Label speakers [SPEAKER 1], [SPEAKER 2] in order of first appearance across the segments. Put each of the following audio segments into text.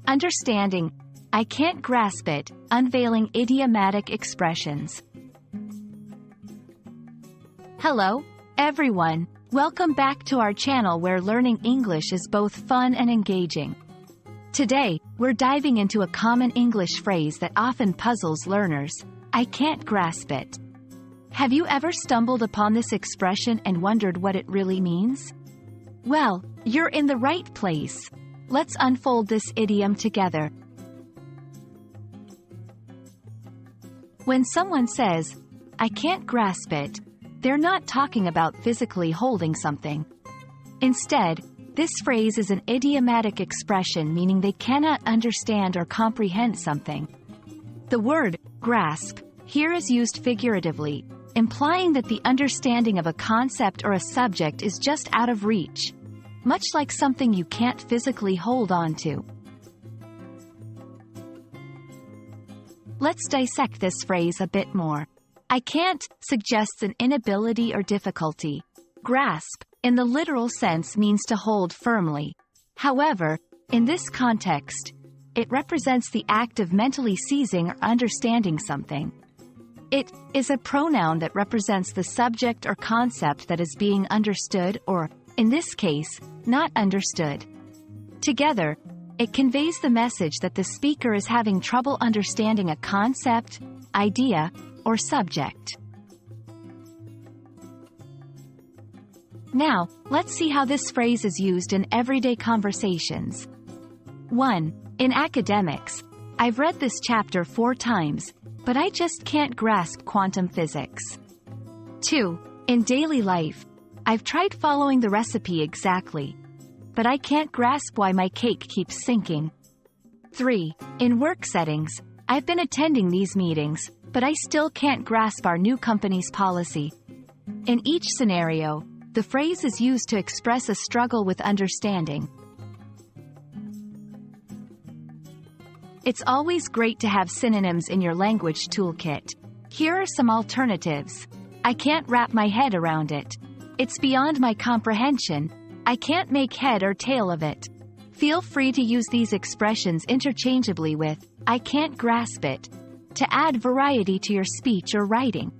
[SPEAKER 1] Understanding, I can't grasp it, unveiling idiomatic expressions. Hello, everyone. Welcome back to our channel where learning English is both fun and engaging. Today, we're diving into a common English phrase that often puzzles learners. I can't grasp it. Have you ever stumbled upon this expression and wondered what it really means? Well, you're in the right place. Let's unfold this idiom together. When someone says, I can't grasp it, they're not talking about physically holding something. Instead, this phrase is an idiomatic expression meaning they cannot understand or comprehend something. The word grasp here is used figuratively, implying that the understanding of a concept or a subject is just out of reach, much like something you can't physically hold on to. Let's dissect this phrase a bit more. I can't suggests an inability or difficulty. Grasp, in the literal sense, means to hold firmly. However, in this context, it represents the act of mentally seizing or understanding something. It is a pronoun that represents the subject or concept that is being understood or, in this case, not understood. Together, it conveys the message that the speaker is having trouble understanding a concept, idea, or subject. Now, let's see how this phrase is used in everyday conversations. 1. In academics, I've read this chapter 4 times, but I just can't grasp quantum physics. 2. In daily life, I've tried following the recipe exactly, but I can't grasp why my cake keeps sinking. 3. In work settings, I've been attending these meetings, but I still can't grasp our new company's policy. In each scenario, the phrase is used to express a struggle with understanding. It's always great to have synonyms in your language toolkit. Here are some alternatives. I can't wrap my head around it. It's beyond my comprehension. I can't make head or tail of it. Feel free to use these expressions interchangeably with I can't grasp it to add variety to your speech or writing.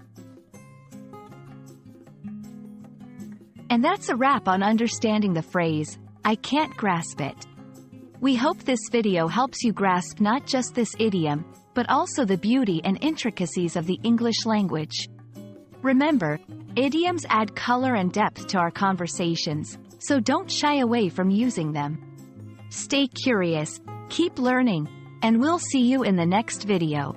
[SPEAKER 1] And that's a wrap on understanding the phrase, I can't grasp it. We hope this video helps you grasp not just this idiom, but also the beauty and intricacies of the English language. Remember, idioms add color and depth to our conversations, so don't shy away from using them. Stay curious, keep learning, and we'll see you in the next video.